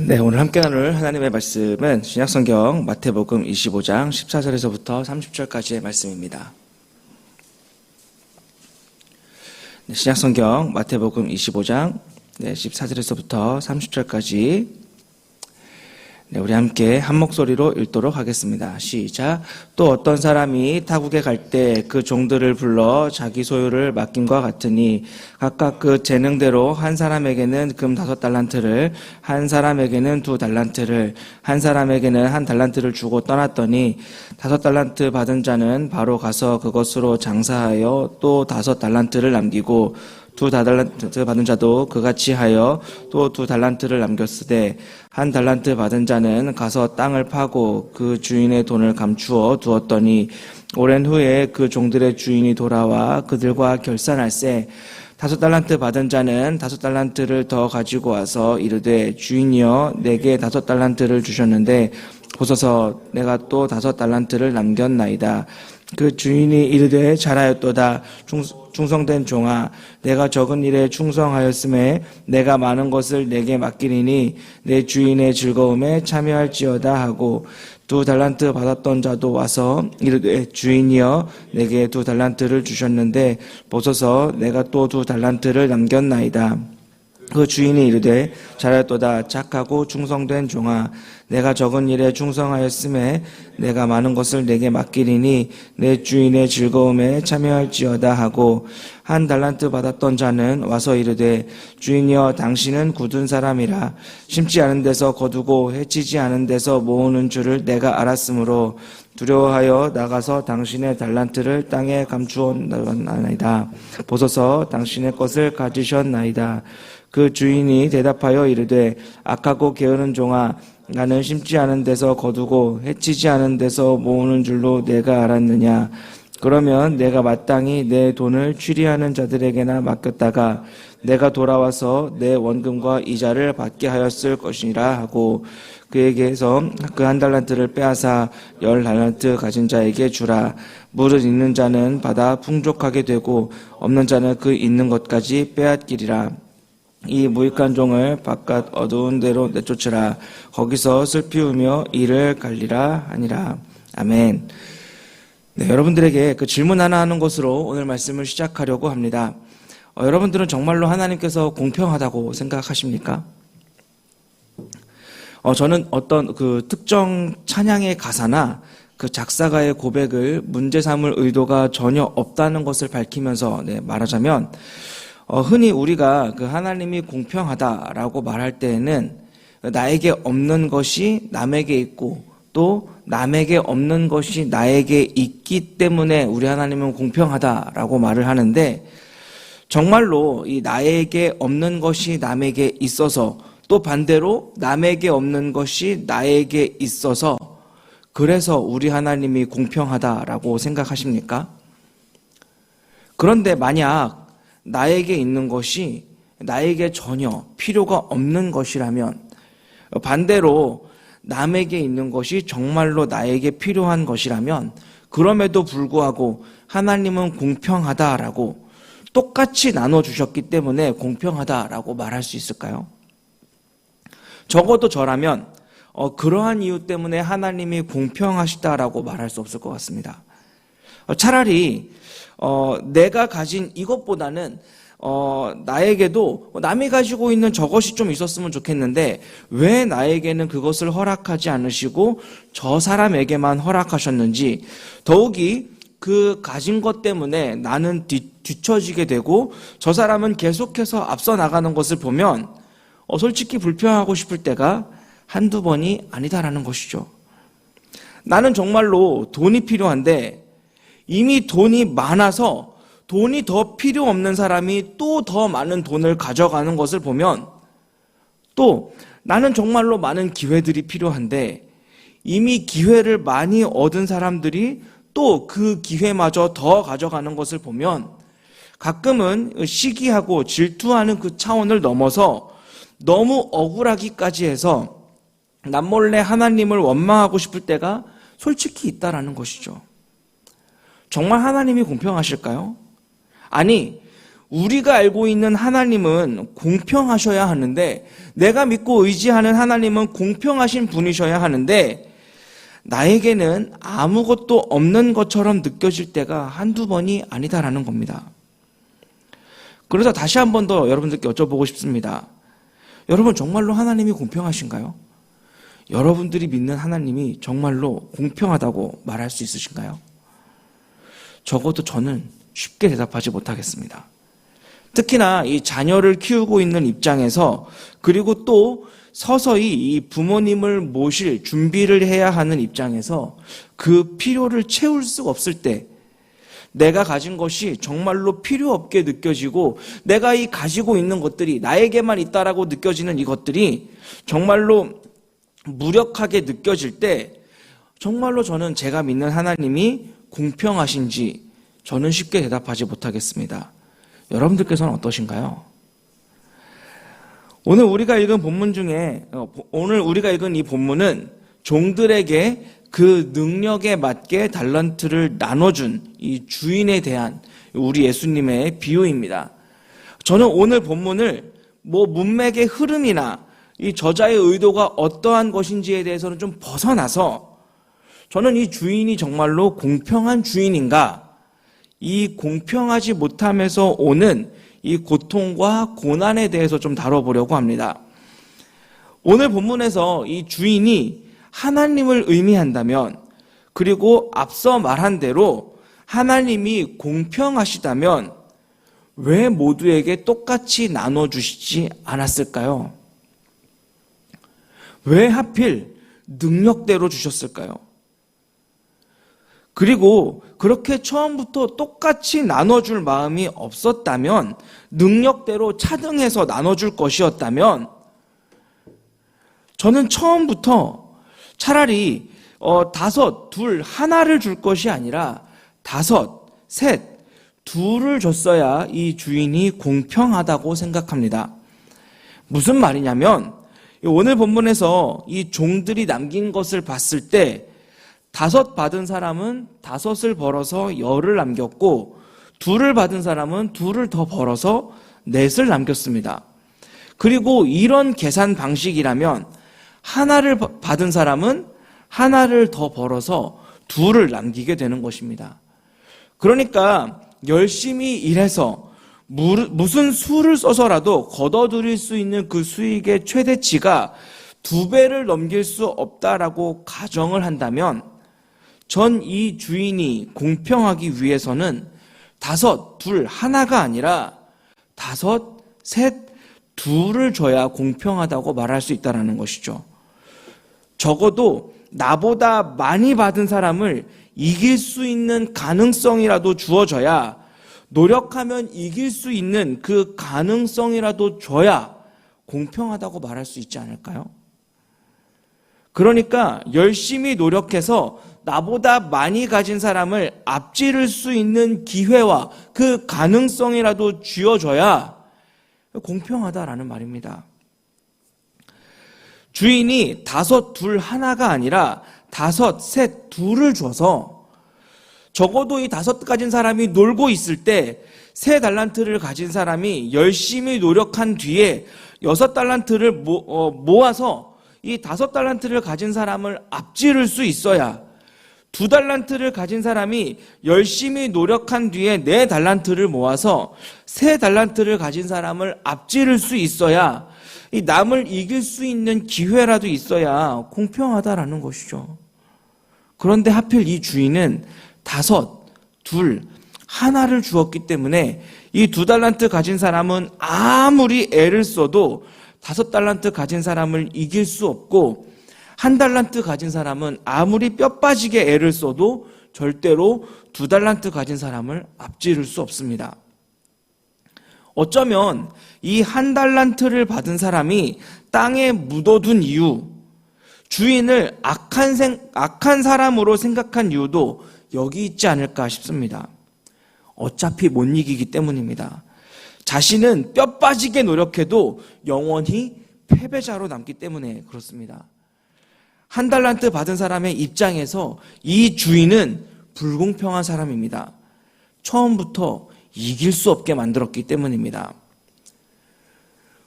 네, 오늘 함께 나눌 하나님의 말씀은 신약성경 마태복음 25장 14절에서부터 30절까지의 말씀입니다. 네, 신약성경 마태복음 25장 14절에서부터 30절까지 우리 함께 한 목소리로 읽도록 하겠습니다. 시작. 또 어떤 사람이 타국에 갈 때 그 종들을 불러 자기 소유를 맡김과 같으니 각각 그 재능대로 한 사람에게는 금 5달란트를, 한 사람에게는 2달란트를, 한 사람에게는 1달란트를 주고 떠났더니 5달란트 받은 자는 바로 가서 그것으로 장사하여 또 5달란트를 남기고 2달란트 받은 자도 그같이 하여 또 2달란트를 남겼으되 1달란트 받은 자는 가서 땅을 파고 그 주인의 돈을 감추어 두었더니 오랜 후에 그 종들의 주인이 돌아와 그들과 결산할세 5달란트 받은 자는 5달란트를 더 가지고 와서 이르되 주인이여 내게 5달란트를 주셨는데 보소서 내가 또 5달란트를 남겼나이다. 그 주인이 이르되 잘하였도다. 충성된 종아, 내가 적은 일에 충성하였음에 내가 많은 것을 내게 맡기리니 내 주인의 즐거움에 참여할지어다 하고 2달란트 받았던 자도 와서 이르되 주인이여 내게 2달란트를 주셨는데 보소서 내가 또 2달란트를 남겼나이다. 그 주인이 이르되 잘하였도다. 착하고 충성된 종아, 내가 적은 일에 충성하였음에 내가 많은 것을 내게 맡기리니 내 주인의 즐거움에 참여할지어다 하고 1달란트 받았던 자는 와서 이르되 주인이여 당신은 굳은 사람이라 심지 않은 데서 거두고 해치지 않은 데서 모으는 줄을 내가 알았으므로 두려워하여 나가서 당신의 달란트를 땅에 감추었나이다. 보소서 당신의 것을 가지셨나이다. 그 주인이 대답하여 이르되 악하고 게으른 종아, 나는 심지 않은 데서 거두고 해치지 않은 데서 모으는 줄로 내가 알았느냐. 그러면 내가 마땅히 내 돈을 취리하는 자들에게나 맡겼다가 내가 돌아와서 내 원금과 이자를 받게 하였을 것이라 하고 그에게서 그 1달란트를 빼앗아 10달란트 가진 자에게 주라. 무릇 있는 자는 받아 풍족하게 되고 없는 자는 그 있는 것까지 빼앗기리라. 이 무익한 종을 바깥 어두운 데로 내쫓으라. 거기서 슬피 우며 이를 갈리라 하니라. 아멘. 네, 여러분들에게 그 질문 하나 하는 것으로 오늘 말씀을 시작하려고 합니다. 여러분들은 정말로 하나님께서 공평하다고 생각하십니까? 저는 어떤 그 특정 찬양의 가사나 그 작사가의 고백을 문제 삼을 의도가 전혀 없다는 것을 밝히면서 말하자면 흔히 우리가 그 하나님이 공평하다라고 말할 때에는 나에게 없는 것이 남에게 있고 또 남에게 없는 것이 나에게 있기 때문에 우리 하나님은 공평하다라고 말을 하는데 정말로 이 나에게 없는 것이 남에게 있어서 또 반대로 남에게 없는 것이 나에게 있어서 그래서 우리 하나님이 공평하다라고 생각하십니까? 그런데 만약 나에게 있는 것이 나에게 전혀 필요가 없는 것이라면 반대로 남에게 있는 것이 정말로 나에게 필요한 것이라면 그럼에도 불구하고 하나님은 공평하다라고 똑같이 나눠주셨기 때문에 공평하다라고 말할 수 있을까요? 적어도 저라면 그러한 이유 때문에 하나님이 공평하시다라고 말할 수 없을 것 같습니다. 차라리 내가 가진 이것보다는 나에게도 남이 가지고 있는 저것이 좀 있었으면 좋겠는데 왜 나에게는 그것을 허락하지 않으시고 저 사람에게만 허락하셨는지 더욱이 그 가진 것 때문에 나는 뒤처지게 되고 저 사람은 계속해서 앞서 나가는 것을 보면 솔직히 불평하고 싶을 때가 한두 번이 아니다라는 것이죠. 나는 정말로 돈이 필요한데 이미 돈이 많아서 돈이 더 필요 없는 사람이 또 더 많은 돈을 가져가는 것을 보면 또 나는 정말로 많은 기회들이 필요한데 이미 기회를 많이 얻은 사람들이 또 그 기회마저 더 가져가는 것을 보면 가끔은 시기하고 질투하는 그 차원을 넘어서 너무 억울하기까지 해서 남몰래 하나님을 원망하고 싶을 때가 솔직히 있다라는 것이죠. 정말 하나님이 공평하실까요? 아니, 우리가 알고 있는 하나님은 공평하셔야 하는데, 내가 믿고 의지하는 하나님은 공평하신 분이셔야 하는데, 나에게는 아무것도 없는 것처럼 느껴질 때가 한두 번이 아니다라는 겁니다. 그래서 다시 한 번 더 여러분들께 여쭤보고 싶습니다. 여러분, 정말로 하나님이 공평하신가요? 여러분들이 믿는 하나님이 정말로 공평하다고 말할 수 있으신가요? 적어도 저는 쉽게 대답하지 못하겠습니다. 특히나 이 자녀를 키우고 있는 입장에서, 그리고 또 서서히 이 부모님을 모실 준비를 해야 하는 입장에서 그 필요를 채울 수가 없을 때, 내가 가진 것이 정말로 필요 없게 느껴지고, 내가 이 가지고 있는 것들이 나에게만 있다라고 느껴지는 이것들이 정말로 무력하게 느껴질 때, 정말로 저는 제가 믿는 하나님이 공평하신지 저는 쉽게 대답하지 못하겠습니다. 여러분들께서는 어떠신가요? 오늘 우리가 읽은 본문 중에, 오늘 우리가 읽은 이 본문은 종들에게 그 능력에 맞게 달란트를 나눠준 이 주인에 대한 우리 예수님의 비유입니다. 저는 오늘 본문을 문맥의 흐름이나 이 저자의 의도가 어떠한 것인지에 대해서는 좀 벗어나서, 저는 이 주인이 정말로 공평한 주인인가, 이 공평하지 못함에서 오는 이 고통과 고난에 대해서 좀 다뤄보려고 합니다. 오늘 본문에서 이 주인이 하나님을 의미한다면, 그리고 앞서 말한 대로 하나님이 공평하시다면 왜 모두에게 똑같이 나눠주시지 않았을까요? 왜 하필 능력대로 주셨을까요? 그리고 그렇게 처음부터 똑같이 나눠줄 마음이 없었다면, 능력대로 차등해서 나눠줄 것이었다면, 저는 처음부터 차라리 5, 2, 하나를 줄 것이 아니라 5, 3, 2를 줬어야 이 주인이 공평하다고 생각합니다. 무슨 말이냐면, 오늘 본문에서 이 종들이 남긴 것을 봤을 때 5 받은 사람은 5을 벌어서 10을 남겼고, 2를 받은 사람은 2를 더 벌어서 4을 남겼습니다. 그리고 이런 계산 방식이라면 하나를 받은 사람은 하나를 더 벌어서 2를 남기게 되는 것입니다. 그러니까 열심히 일해서 무슨 수를 써서라도 걷어들일 수 있는 그 수익의 최대치가 2배를 넘길 수 없다라고 가정을 한다면, 전 이 주인이 공평하기 위해서는 5, 2, 하나가 아니라 5, 3, 2를 줘야 공평하다고 말할 수 있다는 것이죠. 적어도 나보다 많이 받은 사람을 이길 수 있는 가능성이라도 주어져야, 노력하면 이길 수 있는 그 가능성이라도 줘야 공평하다고 말할 수 있지 않을까요? 그러니까 열심히 노력해서 나보다 많이 가진 사람을 앞지를 수 있는 기회와 그 가능성이라도 쥐어줘야 공평하다라는 말입니다. 주인이 5, 2, 하나가 아니라 5, 3, 2를 줘서, 적어도 이 5 가진 사람이 놀고 있을 때 3달란트를 가진 사람이 열심히 노력한 뒤에 6달란트를 모아서 이 5달란트를 가진 사람을 앞지를 수 있어야, 2달란트를 가진 사람이 열심히 노력한 뒤에 4달란트를 모아서 3달란트를 가진 사람을 앞지를 수 있어야, 이 남을 이길 수 있는 기회라도 있어야 공평하다라는 것이죠. 그런데 하필 이 주인은 5, 2, 하나를 주었기 때문에 이 2달란트 가진 사람은 아무리 애를 써도 5달란트 가진 사람을 이길 수 없고, 1달란트 가진 사람은 아무리 뼈 빠지게 애를 써도 절대로 2달란트 가진 사람을 앞지를 수 없습니다. 어쩌면 이 1달란트를 받은 사람이 땅에 묻어둔 이유, 주인을 악한 사람으로 생각한 이유도 여기 있지 않을까 싶습니다. 어차피 못 이기기 때문입니다. 자신은 뼈 빠지게 노력해도 영원히 패배자로 남기 때문에 그렇습니다. 1달란트 받은 사람의 입장에서 이 주인은 불공평한 사람입니다. 처음부터 이길 수 없게 만들었기 때문입니다.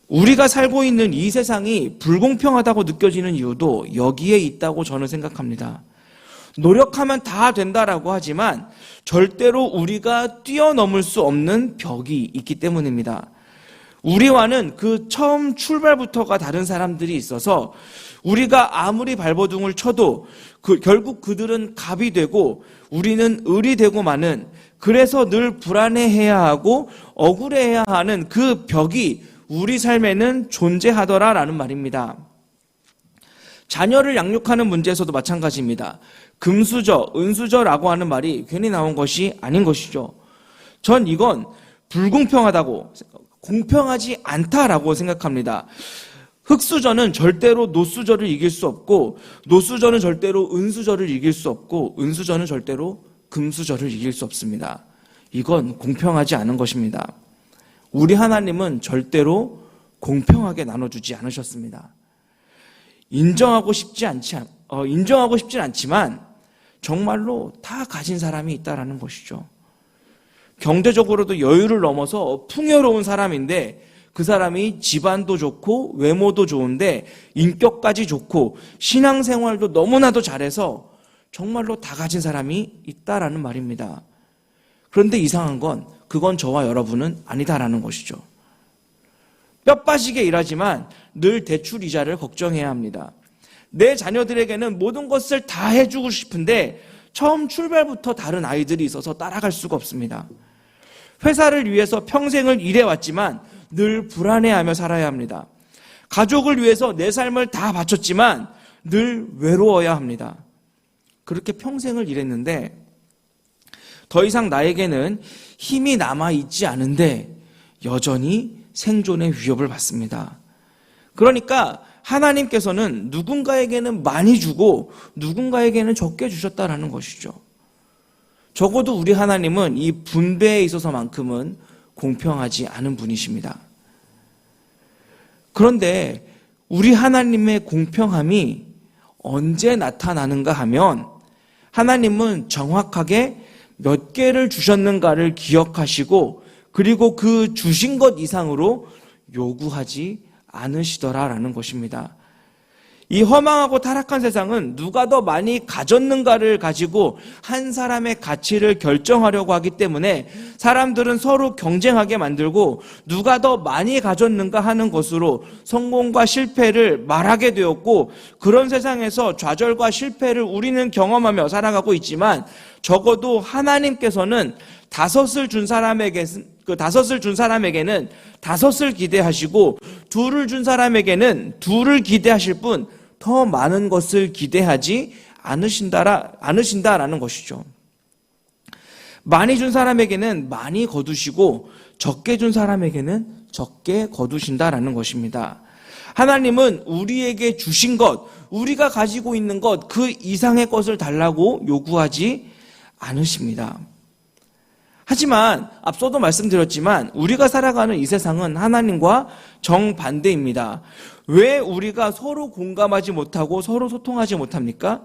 우리가 살고 있는 이 세상이 불공평하다고 느껴지는 이유도 여기에 있다고 저는 생각합니다. 노력하면 다 된다라고 하지만 절대로 우리가 뛰어넘을 수 없는 벽이 있기 때문입니다. 우리와는 그 처음 출발부터가 다른 사람들이 있어서 우리가 아무리 발버둥을 쳐도 결국 그들은 갑이 되고 우리는 을이 되고 마는, 그래서 늘 불안해해야 하고 억울해해야 하는 그 벽이 우리 삶에는 존재하더라라는 말입니다. 자녀를 양육하는 문제에서도 마찬가지입니다. 금수저, 은수저라고 하는 말이 괜히 나온 것이 아닌 것이죠. 전 이건 불공평하다고, 공평하지 않다라고 생각합니다. 흑수저는 절대로 노수저를 이길 수 없고, 노수저는 절대로 은수저를 이길 수 없고, 은수저는 절대로 금수저를 이길 수 없습니다. 이건 공평하지 않은 것입니다. 우리 하나님은 절대로 공평하게 나눠주지 않으셨습니다. 인정하고 싶진 않지만 정말로 다 가진 사람이 있다라는 것이죠. 경제적으로도 여유를 넘어서 풍요로운 사람인데 그 사람이 집안도 좋고 외모도 좋은데 인격까지 좋고 신앙생활도 너무나도 잘해서 정말로 다 가진 사람이 있다라는 말입니다. 그런데 이상한 건 그건 저와 여러분은 아니다라는 것이죠. 뼈 빠지게 일하지만 늘 대출 이자를 걱정해야 합니다. 내 자녀들에게는 모든 것을 다 해주고 싶은데 처음 출발부터 다른 아이들이 있어서 따라갈 수가 없습니다. 회사를 위해서 평생을 일해왔지만 늘 불안해하며 살아야 합니다. 가족을 위해서 내 삶을 다 바쳤지만 늘 외로워야 합니다. 그렇게 평생을 일했는데 더 이상 나에게는 힘이 남아있지 않은데 여전히 생존의 위협을 받습니다. 그러니까 하나님께서는 누군가에게는 많이 주고 누군가에게는 적게 주셨다라는 것이죠. 적어도 우리 하나님은 이 분배에 있어서만큼은 공평하지 않은 분이십니다. 그런데 우리 하나님의 공평함이 언제 나타나는가 하면 하나님은 정확하게 몇 개를 주셨는가를 기억하시고 그리고 그 주신 것 이상으로 요구하지 않으시더라라는 것입니다. 이 허망하고 타락한 세상은 누가 더 많이 가졌는가를 가지고 한 사람의 가치를 결정하려고 하기 때문에 사람들은 서로 경쟁하게 만들고 누가 더 많이 가졌는가 하는 것으로 성공과 실패를 말하게 되었고, 그런 세상에서 좌절과 실패를 우리는 경험하며 살아가고 있지만 적어도 하나님께서는 다섯을 준 사람에게는 다섯을 기대하시고 둘을 준 사람에게는 둘을 기대하실 뿐 더 많은 것을 기대하지 않으신다라는 것이죠. 많이 준 사람에게는 많이 거두시고 적게 준 사람에게는 적게 거두신다라는 것입니다. 하나님은 우리에게 주신 것, 우리가 가지고 있는 것, 그 이상의 것을 달라고 요구하지 않으십니다. 하지만 앞서도 말씀드렸지만 우리가 살아가는 이 세상은 하나님과 정반대입니다. 왜 우리가 서로 공감하지 못하고 서로 소통하지 못합니까?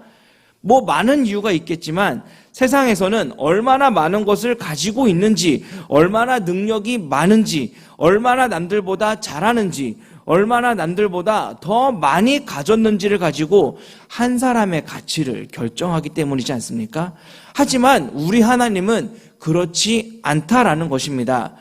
많은 이유가 있겠지만 세상에서는 얼마나 많은 것을 가지고 있는지, 얼마나 능력이 많은지, 얼마나 남들보다 잘하는지, 얼마나 남들보다 더 많이 가졌는지를 가지고 한 사람의 가치를 결정하기 때문이지 않습니까? 하지만 우리 하나님은 그렇지 않다라는 것입니다.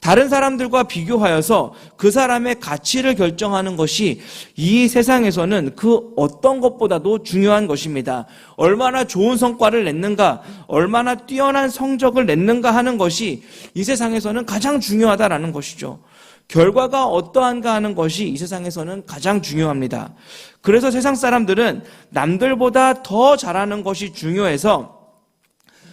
다른 사람들과 비교하여서 그 사람의 가치를 결정하는 것이 이 세상에서는 그 어떤 것보다도 중요한 것입니다. 얼마나 좋은 성과를 냈는가, 얼마나 뛰어난 성적을 냈는가 하는 것이 이 세상에서는 가장 중요하다라는 것이죠. 결과가 어떠한가 하는 것이 이 세상에서는 가장 중요합니다. 그래서 세상 사람들은 남들보다 더 잘하는 것이 중요해서,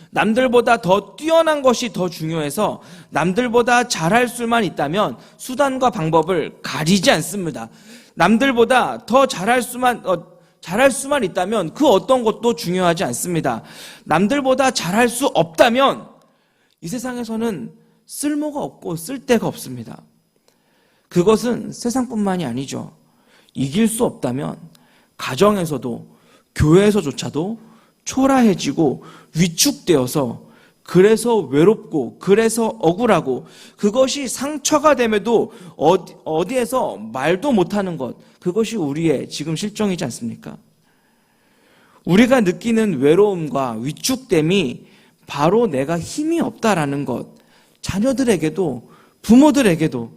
남들보다 더 뛰어난 것이 더 중요해서 남들보다 잘할 수만 있다면 수단과 방법을 가리지 않습니다. 남들보다 더 잘할 수만 있다면 그 어떤 것도 중요하지 않습니다. 남들보다 잘할 수 없다면 이 세상에서는 쓸모가 없고 쓸데가 없습니다. 그것은 세상뿐만이 아니죠. 이길 수 없다면 가정에서도 교회에서조차도 초라해지고 위축되어서 그래서 외롭고 그래서 억울하고 그것이 상처가 됨에도 어디에서 말도 못하는 것, 그것이 우리의 지금 실정이지 않습니까? 우리가 느끼는 외로움과 위축됨이 바로 내가 힘이 없다라는 것, 자녀들에게도 부모들에게도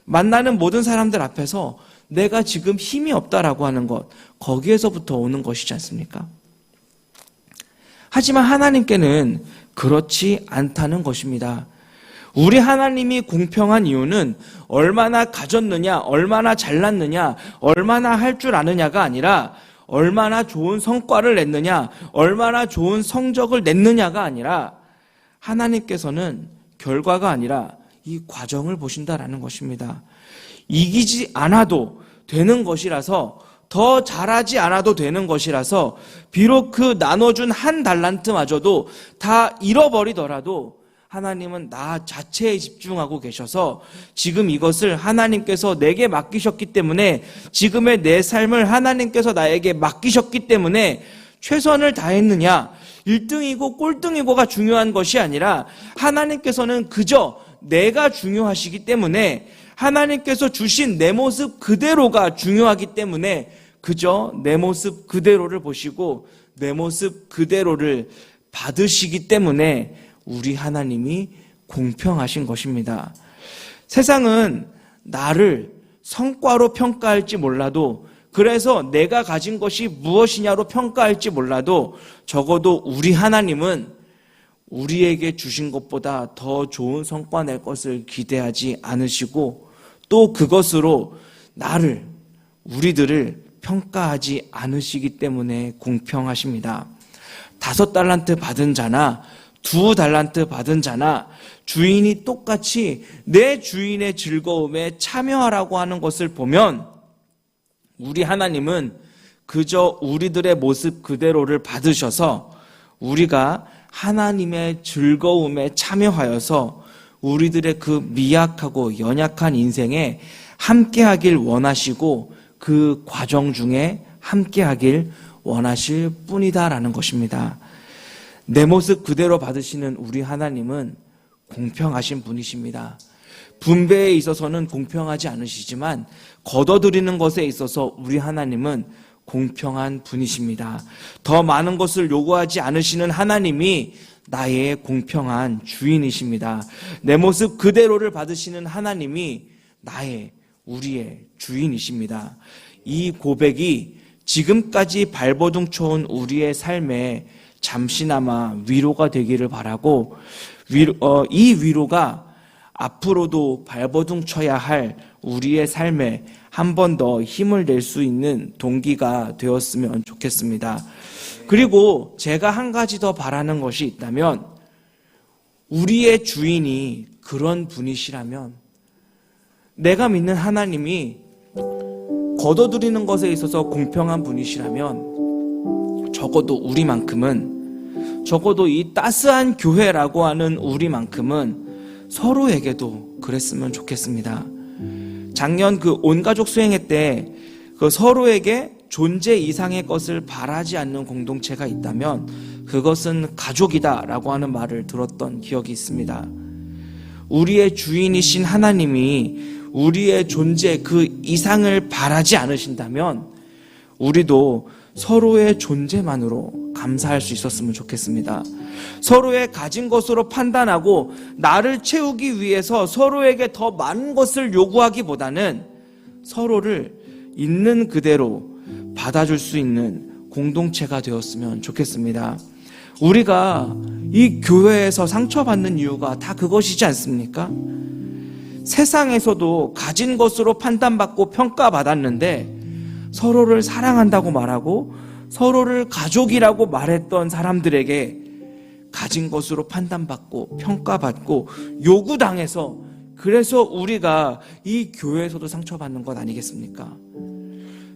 만나는 모든 사람들 앞에서 내가 지금 힘이 없다라고 하는 것, 거기에서부터 오는 것이지 않습니까? 하지만 하나님께는 그렇지 않다는 것입니다. 우리 하나님이 공평한 이유는 얼마나 가졌느냐, 얼마나 잘났느냐, 얼마나 할 줄 아느냐가 아니라 얼마나 좋은 성과를 냈느냐, 얼마나 좋은 성적을 냈느냐가 아니라 하나님께서는 결과가 아니라 이 과정을 보신다라는 것입니다. 이기지 않아도 되는 것이라서, 더 잘하지 않아도 되는 것이라서, 비록 그 나눠준 한 달란트마저도 다 잃어버리더라도 하나님은 나 자체에 집중하고 계셔서 지금 이것을 하나님께서 내게 맡기셨기 때문에, 지금의 내 삶을 하나님께서 나에게 맡기셨기 때문에 최선을 다했느냐, 1등이고 꼴등이고가 중요한 것이 아니라 하나님께서는 그저 내가 중요하시기 때문에, 하나님께서 주신 내 모습 그대로가 중요하기 때문에 그저 내 모습 그대로를 보시고 내 모습 그대로를 받으시기 때문에 우리 하나님이 공평하신 것입니다. 세상은 나를 성과로 평가할지 몰라도, 그래서 내가 가진 것이 무엇이냐로 평가할지 몰라도, 적어도 우리 하나님은 우리에게 주신 것보다 더 좋은 성과 낼 것을 기대하지 않으시고, 또 그것으로 나를, 우리들을 평가하지 않으시기 때문에 공평하십니다. 5달란트 받은 자나 2달란트 받은 자나 주인이 똑같이 내 주인의 즐거움에 참여하라고 하는 것을 보면, 우리 하나님은 그저 우리들의 모습 그대로를 받으셔서 우리가 하나님의 즐거움에 참여하여서 우리들의 그 미약하고 연약한 인생에 함께하길 원하시고 그 과정 중에 함께하길 원하실 뿐이다라는 것입니다. 내 모습 그대로 받으시는 우리 하나님은 공평하신 분이십니다. 분배에 있어서는 공평하지 않으시지만 거둬들이는 것에 있어서 우리 하나님은 공평한 분이십니다. 더 많은 것을 요구하지 않으시는 하나님이 나의 공평한 주인이십니다. 내 모습 그대로를 받으시는 하나님이 우리의 주인이십니다. 이 고백이 지금까지 발버둥 쳐온 우리의 삶에 잠시나마 위로가 되기를 바라고, 이 위로가 앞으로도 발버둥 쳐야 할 우리의 삶에 한 번 더 힘을 낼 수 있는 동기가 되었으면 좋겠습니다. 그리고 제가 한 가지 더 바라는 것이 있다면, 우리의 주인이 그런 분이시라면, 내가 믿는 하나님이 거둬들이는 것에 있어서 공평한 분이시라면, 적어도 우리만큼은, 적어도 이 따스한 교회라고 하는 우리만큼은 서로에게도 그랬으면 좋겠습니다. 작년 그 온가족 수행회 때 그 서로에게 존재 이상의 것을 바라지 않는 공동체가 있다면 그것은 가족이다라고 하는 말을 들었던 기억이 있습니다. 우리의 주인이신 하나님이 우리의 존재 그 이상을 바라지 않으신다면 우리도 서로의 존재만으로 감사할 수 있었으면 좋겠습니다. 서로의 가진 것으로 판단하고 나를 채우기 위해서 서로에게 더 많은 것을 요구하기보다는 서로를 있는 그대로 받아줄 수 있는 공동체가 되었으면 좋겠습니다. 우리가 이 교회에서 상처받는 이유가 다 그것이지 않습니까? 세상에서도 가진 것으로 판단받고 평가받았는데 서로를 사랑한다고 말하고 서로를 가족이라고 말했던 사람들에게 가진 것으로 판단받고 평가받고 요구당해서, 그래서 우리가 이 교회에서도 상처받는 것 아니겠습니까?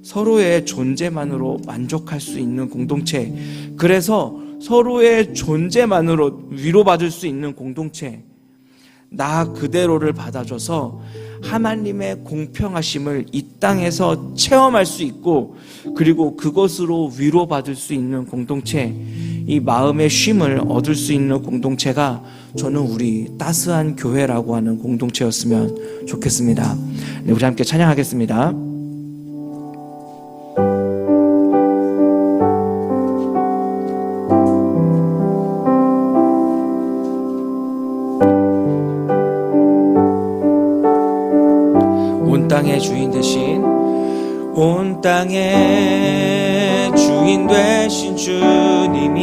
서로의 존재만으로 만족할 수 있는 공동체, 그래서 서로의 존재만으로 위로받을 수 있는 공동체, 나 그대로를 받아줘서 하나님의 공평하심을 이 땅에서 체험할 수 있고, 그리고 그것으로 위로받을 수 있는 공동체, 이 마음의 쉼을 얻을 수 있는 공동체가 저는 우리 따스한 교회라고 하는 공동체였으면 좋겠습니다. 네, 우리 함께 찬양하겠습니다. 온 땅의 주인 되신 온 땅의 주인 되신 주님이